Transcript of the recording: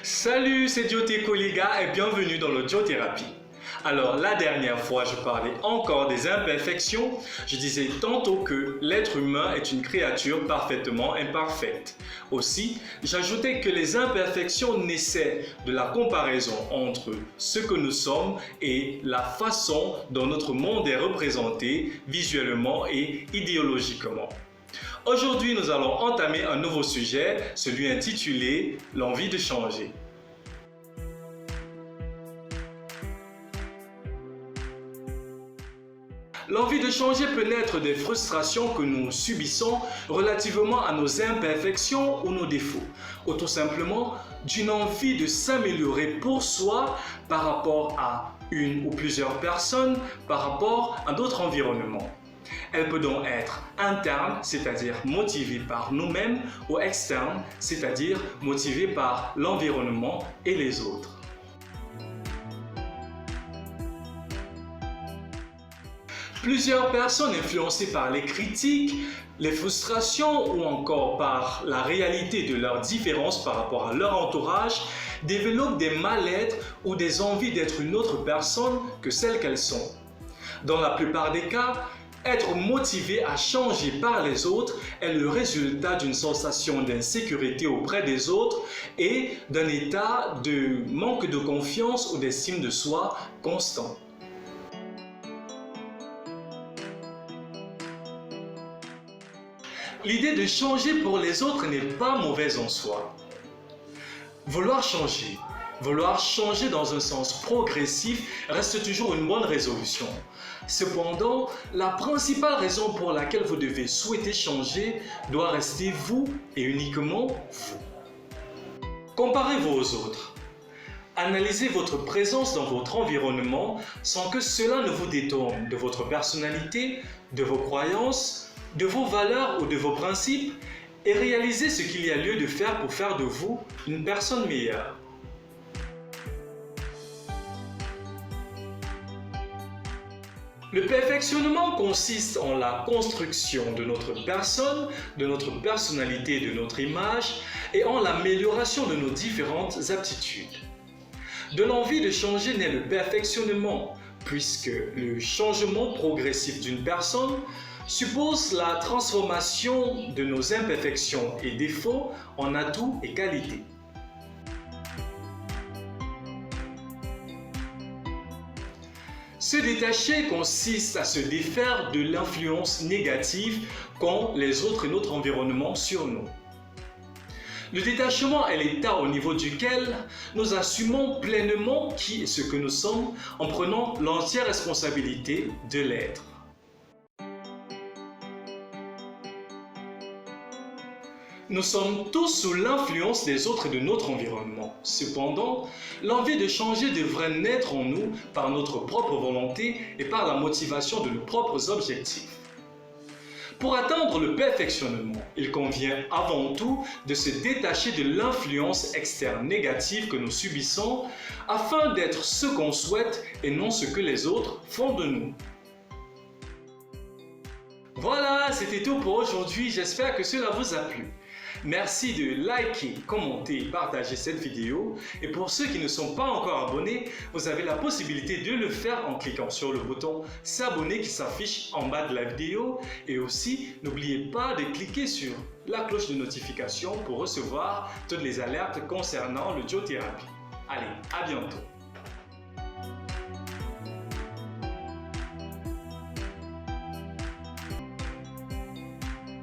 Salut, c'est Dioteco les gars et bienvenue dans l'audiothérapie. Alors la dernière fois je parlais encore des imperfections. Je disais tantôt que l'être humain est une créature parfaitement imparfaite. Aussi, j'ajoutais que les imperfections naissaient de la comparaison entre ce que nous sommes et la façon dont notre monde est représenté visuellement et idéologiquement. Aujourd'hui, nous allons entamer un nouveau sujet, celui intitulé « L'envie de changer ». L'envie de changer peut naître des frustrations que nous subissons relativement à nos imperfections ou nos défauts, ou tout simplement d'une envie de s'améliorer pour soi par rapport à une ou plusieurs personnes, par rapport à d'autres environnements. Elle peut donc être interne, c'est-à-dire motivée par nous-mêmes, ou externe, c'est-à-dire motivée par l'environnement et les autres. Plusieurs personnes influencées par les critiques, les frustrations ou encore par la réalité de leurs différences par rapport à leur entourage développent des mal-être ou des envies d'être une autre personne que celle qu'elles sont. Dans la plupart des cas, être motivé à changer par les autres est le résultat d'une sensation d'insécurité auprès des autres et d'un état de manque de confiance ou d'estime de soi constant. L'idée de changer pour les autres n'est pas mauvaise en soi. Vouloir changer dans un sens progressif reste toujours une bonne résolution. Cependant, la principale raison pour laquelle vous devez souhaiter changer doit rester vous et uniquement vous. Comparez-vous aux autres. Analysez votre présence dans votre environnement sans que cela ne vous détourne de votre personnalité, de vos croyances, de vos valeurs ou de vos principes et réalisez ce qu'il y a lieu de faire pour faire de vous une personne meilleure. Le perfectionnement consiste en la construction de notre personne, de notre personnalité et de notre image et en l'amélioration de nos différentes aptitudes. De l'envie de changer naît le perfectionnement, puisque le changement progressif d'une personne suppose la transformation de nos imperfections et défauts en atouts et qualités. Se détacher consiste à se défaire de l'influence négative qu'ont les autres et notre environnement sur nous. Le détachement est l'état au niveau duquel nous assumons pleinement qui et ce que nous sommes en prenant l'entière responsabilité de l'être. Nous sommes tous sous l'influence des autres et de notre environnement. Cependant, l'envie de changer devrait naître en nous par notre propre volonté et par la motivation de nos propres objectifs. Pour atteindre le perfectionnement, il convient avant tout de se détacher de l'influence externe négative que nous subissons afin d'être ce qu'on souhaite et non ce que les autres font de nous. Voilà, c'était tout pour aujourd'hui. J'espère que cela vous a plu. Merci de liker, commenter et partager cette vidéo. Et pour ceux qui ne sont pas encore abonnés, vous avez la possibilité de le faire en cliquant sur le bouton s'abonner qui s'affiche en bas de la vidéo. Et aussi, n'oubliez pas de cliquer sur la cloche de notification pour recevoir toutes les alertes concernant l'audiothérapie. Allez, à bientôt!